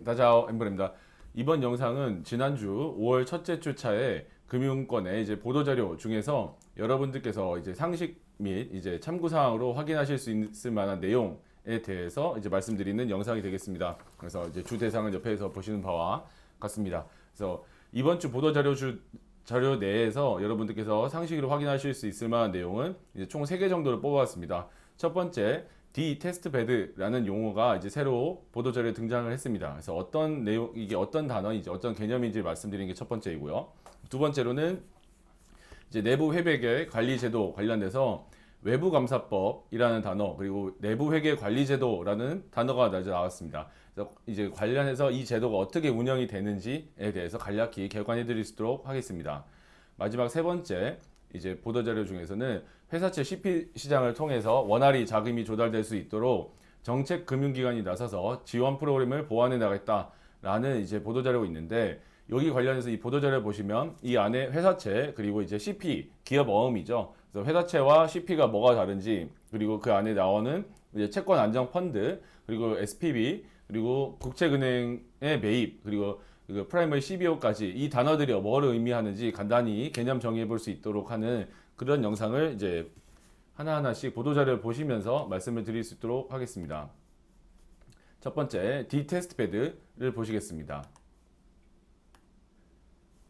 다자오 엠브입니다. 이번 영상은 지난주 5월 첫째 주 차에 금융권의 이제 보도자료 중에서 여러분들께서 이제 상식 및 이제 참고 사항으로 확인하실 수 있을 만한 내용에 대해서 이제 말씀드리는 영상이 되겠습니다. 그래서 이제 주 대상은 옆에서 보시는 바와 같습니다. 그래서 이번 주 자료 내에서 여러분들께서 상식으로 확인하실 수 있을 만한 내용은 이제 총 3개 정도를 뽑아봤습니다. 첫 번째, D-테스트 베드라는 용어가 이제 새로 보도자료에 등장을 했습니다. 그래서 어떤 내용, 이게 어떤 단어인지, 어떤 개념인지 말씀드리는 게 첫 번째이고요. 두 번째로는 이제 내부 회계 관리 제도 관련돼서 외부 감사법이라는 단어, 그리고 내부 회계 관리 제도라는 단어가 나왔습니다. 그래서 이제 관련해서 이 제도가 어떻게 운영이 되는지에 대해서 간략히 개관해 드릴 수 있도록 하겠습니다. 마지막 세 번째, 이제 보도자료 중에서는 회사채 CP 시장을 통해서 원활히 자금이 조달될 수 있도록 정책 금융기관이 나서서 지원 프로그램을 보완해 나가겠다라는 이제 보도자료가 있는데, 여기 관련해서 이 보도자료 보시면 이 안에 회사채 그리고 이제 CP 기업 어음이죠. 그래서 회사채와 CP가 뭐가 다른지, 그리고 그 안에 나오는 이제 채권 안정 펀드, 그리고 SPV, 그리고 국책은행의 매입, 그리고 그 프라이머리 CBO까지 이 단어들이 뭘 의미하는지 간단히 개념 정의해 볼 수 있도록 하는 그런 영상을 이제 하나하나씩 보도자료를 보시면서 말씀을 드릴 수 있도록 하겠습니다. 첫 번째, D-테스트 베드를 보시겠습니다.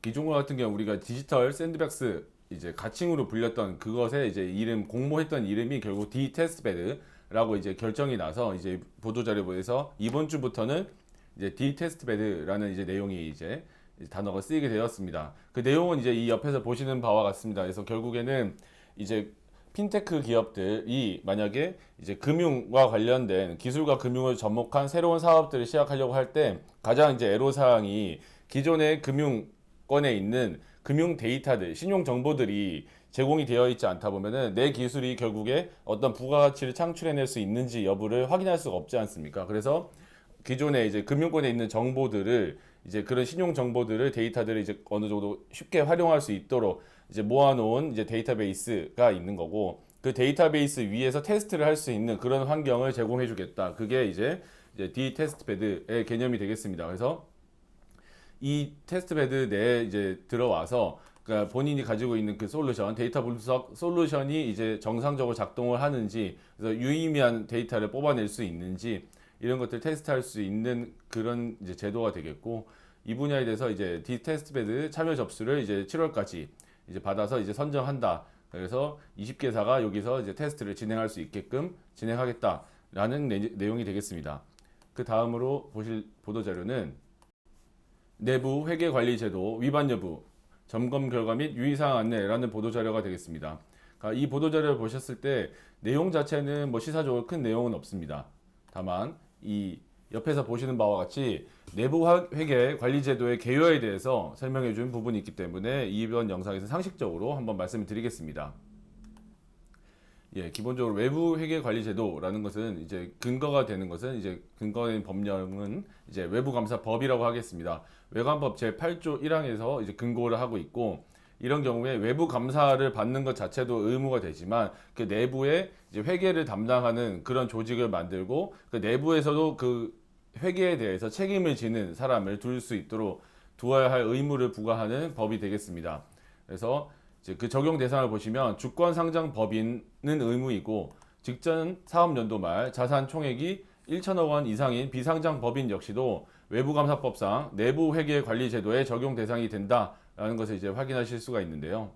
기존과 같은 경우 우리가 디지털 샌드박스 이제 가칭으로 불렸던 그것에 이제 공모했던 이름이 결국 D-테스트 베드라고 이제 결정이 나서 이제 보도자료부에서 이번 주부터는 이제 D-테스트 베드라는 이제 내용이 이제 단어가 쓰이게 되었습니다. 그 내용은 이제 이 옆에서 보시는 바와 같습니다. 그래서 결국에는 이제 핀테크 기업들이 만약에 이제 금융과 관련된 기술과 금융을 접목한 새로운 사업들을 시작하려고 할 때 가장 이제 애로사항이 기존의 금융권에 있는 금융 데이터들, 신용 정보들이 제공이 되어 있지 않다 보면은 내 기술이 결국에 어떤 부가가치를 창출해낼 수 있는지 여부를 확인할 수가 없지 않습니까? 그래서 기존에 이제 금융권에 있는 정보들을 이제 그런 신용 정보들을 데이터들을 이제 어느 정도 쉽게 활용할 수 있도록 이제 모아놓은 이제 데이터베이스가 있는 거고, 그 데이터베이스 위에서 테스트를 할 수 있는 그런 환경을 제공해주겠다. 그게 이제 D-테스트 베드의 개념이 되겠습니다. 그래서 이 테스트 베드 내에 이제 들어와서 그러니까 본인이 가지고 있는 그 솔루션, 데이터 분석 솔루션이 이제 정상적으로 작동을 하는지, 그래서 유의미한 데이터를 뽑아낼 수 있는지 이런 것들 테스트할 수 있는 그런 이제 제도가 되겠고, 이 분야에 대해서 이제 D-테스트 베드 참여 접수를 이제 7월까지 이제 받아서 이제 선정한다. 그래서 20개사가 여기서 이제 테스트를 진행할 수 있게끔 진행하겠다라는 내용이 되겠습니다. 그 다음으로 보실 보도 자료는 내부 회계 관리 제도 위반 여부 점검 결과 및 유의사항 안내라는 보도 자료가 되겠습니다. 그러니까 이 보도 자료를 보셨을 때 내용 자체는 뭐 시사적으로 큰 내용은 없습니다. 다만 이 옆에서 보시는 바와 같이 내부 회계 관리 제도의 개요에 대해서 설명해 준 부분이 있기 때문에 이번 영상에서 상식적으로 한번 말씀을 드리겠습니다. 기본적으로 외부 회계 관리 제도라는 것은 이제 근거가 되는 것은 이제 근거된 법령은 이제 외부 감사 법이라고 하겠습니다. 외관법 제8조 1항에서 이제 근거를 하고 있고, 이런 경우에 외부 감사를 받는 것 자체도 의무가 되지만 그 내부에 이제 회계를 담당하는 그런 조직을 만들고 그 내부에서도 그 회계에 대해서 책임을 지는 사람을 둘 수 있도록 두어야 할 의무를 부과하는 법이 되겠습니다. 그래서 이제 그 적용 대상을 보시면 주권 상장 법인은 의무이고, 직전 사업연도 말 자산 총액이 1천억 원 이상인 비상장 법인 역시도 외부감사법상 내부 회계 관리 제도에 적용 대상이 된다라는 것을 이제 확인하실 수가 있는데요.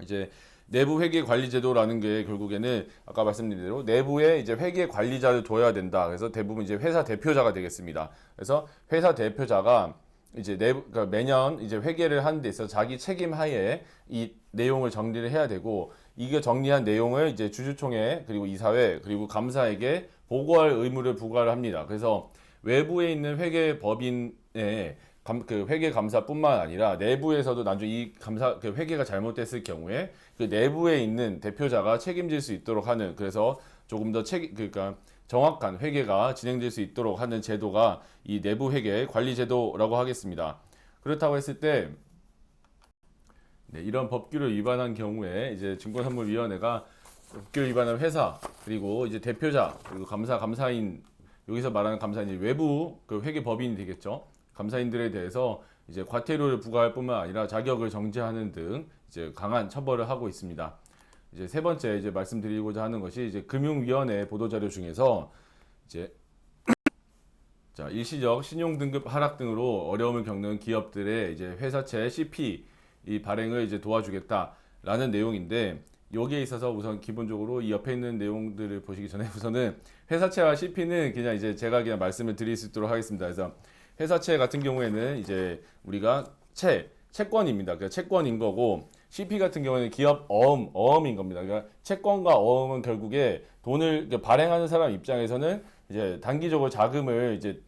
이제 내부 회계 관리 제도라는 게 결국에는 아까 말씀드린 대로 내부에 이제 회계 관리자를 둬야 된다. 그래서 대부분 이제 회사 대표자가 되겠습니다. 그래서 회사 대표자가 이제 그러니까 매년 이제 회계를 하는 데 있어서 자기 책임 하에 이 내용을 정리를 해야 되고, 이게 정리한 내용을 이제 주주총회 그리고 이사회 그리고 감사에게 보고할 의무를 부과를 합니다. 그래서 외부에 있는 회계 법인의 그 회계 감사뿐만 아니라 내부에서도 나중에 이 감사 그 회계가 잘못됐을 경우에 그 내부에 있는 대표자가 책임질 수 있도록 하는, 그래서 조금 더 그러니까 정확한 회계가 진행될 수 있도록 하는 제도가 이 내부 회계 관리 제도라고 하겠습니다. 그렇다고 했을 때 이런 법규를 위반한 경우에 이제 증권선물위원회가 법규를 위반한 회사 그리고 이제 대표자 그리고 감사인 여기서 말하는 감사인이 외부 그 회계 법인이 되겠죠. 감사인들에 대해서 이제 과태료를 부과할 뿐만 아니라 자격을 정지하는 등 이제 강한 처벌을 하고 있습니다. 이제 세 번째 이제 말씀드리고자 하는 것이 이제 금융위원회 보도자료 중에서 이제 자, 일시적 신용등급 하락 등으로 어려움을 겪는 기업들의 이제 회사채 CP 이 발행을 이제 도와주겠다라는 내용인데 여기에 있어서 우선 기본적으로 이 옆에 있는 내용들을 보시기 전에 우선은 회사채와 CP는 그냥 이제 제가 그냥 말씀을 드릴 수 있도록 하겠습니다. 그래서 회사채 같은 경우에는 이제 우리가 채권입니다. 그러니까 채권인 거고 CP 같은 경우에는 기업 어음인 겁니다. 그러니까 채권과 어음은 결국에 돈을 발행하는 사람 입장에서는 이제 단기적으로 자금을 이제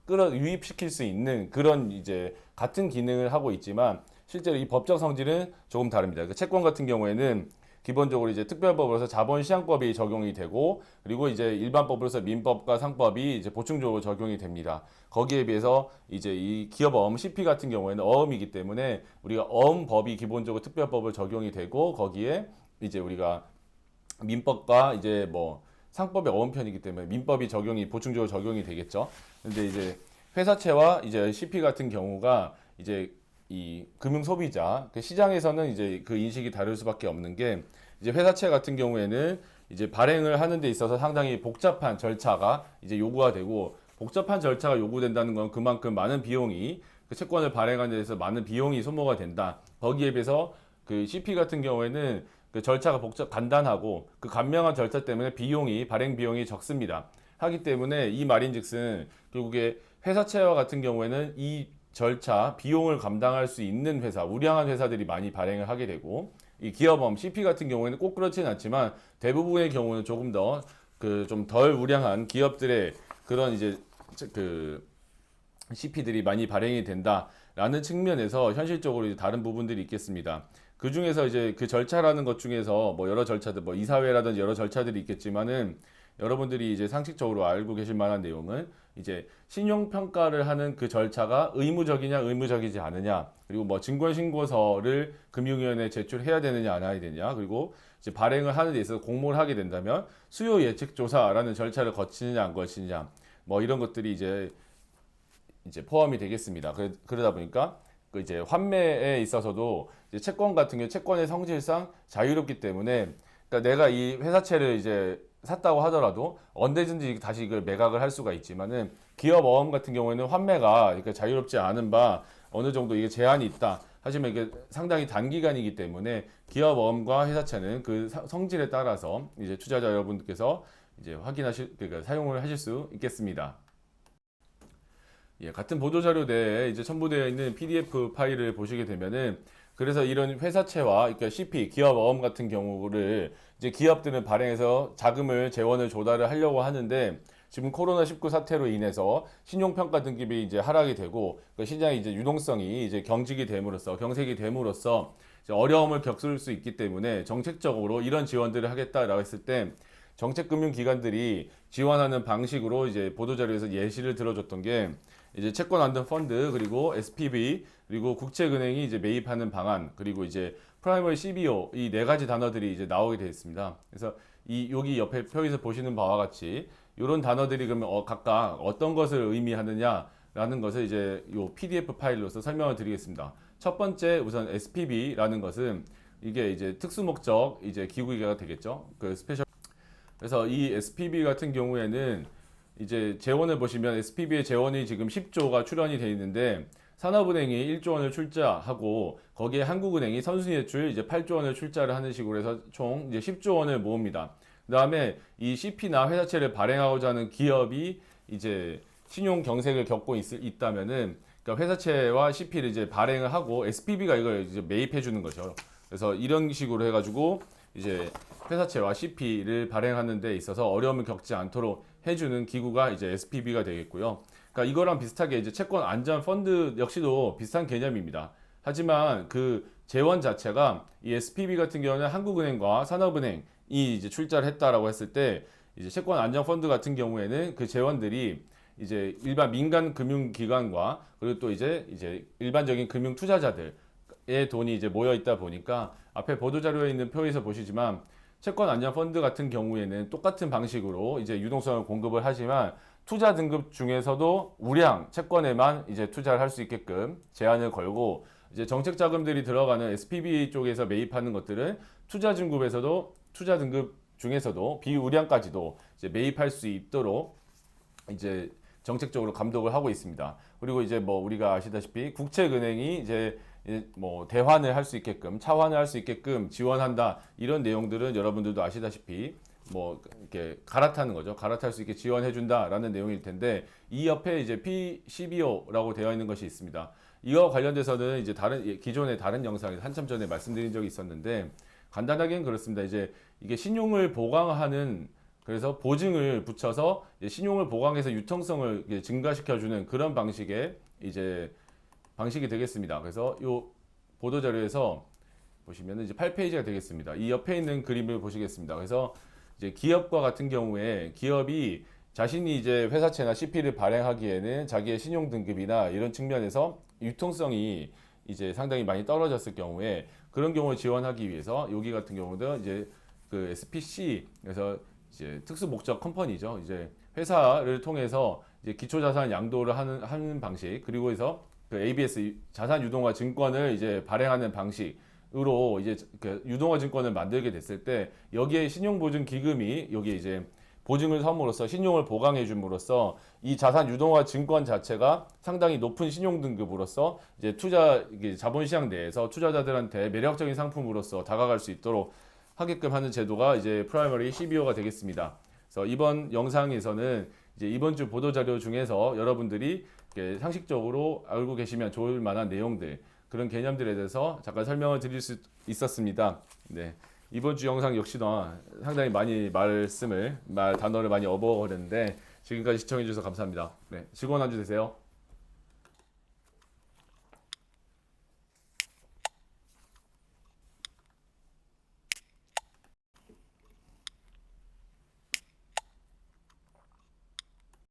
끌어 유입시킬 수 있는 그런 이제 같은 기능을 하고 있지만 실제로 이 법적 성질은 조금 다릅니다. 그 채권 같은 경우에는 기본적으로 이제 특별법으로서 자본시장법이 적용이 되고 그리고 이제 일반법으로서 민법과 상법이 이제 보충적으로 적용이 됩니다. 거기에 비해서 이제 이 기업어음 CP 같은 경우에는 어음이기 때문에 우리가 어음법이 기본적으로 특별법을 적용이 되고 거기에 이제 우리가 민법과 이제 뭐 상법의 어음편이기 때문에 민법이 적용이 보충적으로 적용이 되겠죠. 근데 이제 회사채와 이제 CP 같은 경우가 이제 이 금융 소비자 그 시장에서는 이제 그 인식이 다를 수밖에 없는 게 이제 회사채 같은 경우에는 이제 발행을 하는 데 있어서 상당히 복잡한 절차가 이제 요구가 되고 복잡한 절차가 요구된다는 건 그만큼 많은 비용이 그 채권을 발행하는 데서 많은 비용이 소모가 된다. 거기에 비해서 그 CP 같은 경우에는 그 절차가 간단하고 그 간명한 절차 때문에 발행 비용이 적습니다. 하기 때문에 이 말인즉슨 결국에 회사채와 같은 경우에는 이 절차 비용을 감당할 수 있는 회사, 우량한 회사들이 많이 발행을 하게 되고 이 기업어음 CP 같은 경우에는 꼭 그렇지는 않지만 대부분의 경우는 조금 더 그 좀 덜 우량한 기업들의 그런 이제 그 CP들이 많이 발행이 된다라는 측면에서 현실적으로 이제 다른 부분들이 있겠습니다. 그 중에서 이제 그 절차라는 것 중에서 뭐 여러 절차들, 뭐 이사회라든지 여러 절차들이 있겠지만은 여러분들이 이제 상식적으로 알고 계실 만한 내용은 이제 신용평가를 하는 그 절차가 의무적이냐 의무적이지 않느냐 그리고 뭐 증권신고서를 금융위원회에 제출해야 되느냐 안 해야 되느냐 그리고 이제 발행을 하는 데 있어서 공모를 하게 된다면 수요 예측 조사라는 절차를 거치느냐 안 거치느냐 뭐 이런 것들이 이제 포함이 되겠습니다. 그러다 보니까 그 이제 환매에 있어서도 이제 채권 같은 경우 채권의 성질상 자유롭기 때문에 그러니까 내가 이 회사채를 이제 샀다고 하더라도 언제든지 다시 이걸 매각을 할 수가 있지만은 기업 어음 같은 경우에는 환매가 이렇게 자유롭지 않은 바 어느 정도 이게 제한이 있다. 하지만 이게 상당히 단기간이기 때문에 기업 어음과 회사채는 그 성질에 따라서 이제 투자자 여러분들께서 이제 그러니까 사용을 하실 수 있겠습니다. 예, 같은 보도자료 내에 이제 첨부되어 있는 PDF 파일을 보시게 되면은 그래서 이런 회사채와 그러니까 CP, 기업 어음 같은 경우를 이제 기업들은 발행해서 자금을 재원을 조달을 하려고 하는데 지금 코로나19 사태로 인해서 신용평가 등급이 이제 하락이 되고 그 시장의 이제 유동성이 이제 경색이 됨으로써 이제 어려움을 겪을 수 있기 때문에 정책적으로 이런 지원들을 하겠다라고 했을 때 정책금융기관들이 지원하는 방식으로 이제 보도자료에서 예시를 들어줬던 게 이제 채권안전펀드 그리고 SPV 그리고 국책은행이 이제 매입하는 방안 그리고 이제 프라이머리 CBO 이 네 가지 단어들이 이제 나오게 되어 있습니다. 그래서 이 여기 옆에 표에서 보시는 바와 같이 이런 단어들이 그러면 각각 어떤 것을 의미하느냐라는 것을 이제 요 PDF 파일로서 설명을 드리겠습니다. 첫 번째 우선 SPV라는 것은 이게 이제 특수목적 이제 기구가 되겠죠. 그 스페셜 그래서 이 SPV 같은 경우에는 이제 재원을 보시면 SPV의 재원이 지금 10조가 출연이 되어 있는데 산업은행이 1조 원을 출자하고 거기에 한국은행이 선순위대출 이제 8조 원을 출자를 하는 식으로 해서 총 이제 10조 원을 모읍니다. 그다음에 이 CP나 회사채를 발행하고자 하는 기업이 이제 신용 경색을 겪고 있다면은 그러니까 회사채와 CP를 이제 발행을 하고 SPV가 이걸 이제 매입해 주는 거죠. 그래서 이런 식으로 해가지고 이제 회사채와 CP를 발행하는 데 있어서 어려움을 겪지 않도록 해주는 기구가 이제 SPV가 되겠고요. 그러니까 이거랑 비슷하게 이제 채권 안전 펀드 역시도 비슷한 개념입니다. 하지만 그 재원 자체가 이 SPV 같은 경우는 한국은행과 산업은행이 이제 출자를 했다라고 했을 때 이제 채권 안전 펀드 같은 경우에는 그 재원들이 이제 일반 민간 금융기관과 그리고 또 이제 일반적인 금융 투자자들의 돈이 이제 모여 있다 보니까 앞에 보도자료에 있는 표에서 보시지만 채권 안전 펀드 같은 경우에는 똑같은 방식으로 이제 유동성을 공급을 하지만 투자 등급 중에서도 우량 채권에만 이제 투자를 할 수 있게끔 제한을 걸고 이제 정책 자금들이 들어가는 SPV 쪽에서 매입하는 것들은 투자 등급 중에서도 비우량까지도 이제 매입할 수 있도록 이제 정책적으로 감독을 하고 있습니다. 그리고 이제 뭐 우리가 아시다시피 국책은행이 이제 뭐 대환을 할 수 있게끔 차환을 할 수 있게끔 지원한다 이런 내용들은 여러분들도 아시다시피 뭐 이렇게 갈아타는 거죠. 갈아탈 수 있게 지원해 준다라는 내용일 텐데 이 옆에 이제 P12호라고 되어 있는 것이 있습니다. 이와 관련돼서는 이제 기존의 다른 영상에서 한참 전에 말씀드린 적이 있었는데 간단하게는 그렇습니다. 이제 이게 신용을 보강하는 그래서 보증을 붙여서 신용을 보강해서 유통성을 증가시켜주는 그런 방식의 이제 방식이 되겠습니다. 그래서 이 보도 자료에서 보시면 이제 8페이지가 되겠습니다. 이 옆에 있는 그림을 보시겠습니다. 그래서 이제 기업과 같은 경우에 기업이 자신이 이제 회사채나 CP를 발행하기에는 자기의 신용 등급이나 이런 측면에서 유통성이 이제 상당히 많이 떨어졌을 경우에 그런 경우를 지원하기 위해서 여기 같은 경우도 이제 그 SPC 그래서 이제 특수 목적 컴퍼니죠. 이제 회사를 통해서 이제 기초 자산 양도를 하는 방식 그리고 해서 그 ABS 자산 유동화 증권을 이제 발행하는 방식으로 이제 그 유동화 증권을 만들게 됐을 때 여기에 신용 보증 기금이 여기 이제 보증을 삼으로써 신용을 보강해 줌으로써 이 자산 유동화 증권 자체가 상당히 높은 신용 등급으로서 이제 자본시장 내에서 투자자들한테 매력적인 상품으로서 다가갈 수 있도록 하게끔 하는 제도가 이제 프라이머리 12호가 되겠습니다. 그래서 이번 영상에서는 이제 이번 주 보도 자료 중에서 여러분들이 상식적으로 알고 계시면 좋을 만한 내용들 그런 개념들에 대해서 잠깐 설명을 드릴 수 있었습니다. 네. 이번 주 영상 역시나 상당히 많이 단어를 많이 얻어버렸는데 지금까지 시청해 주셔서 감사합니다. 네. 즐거운 한 주 되세요.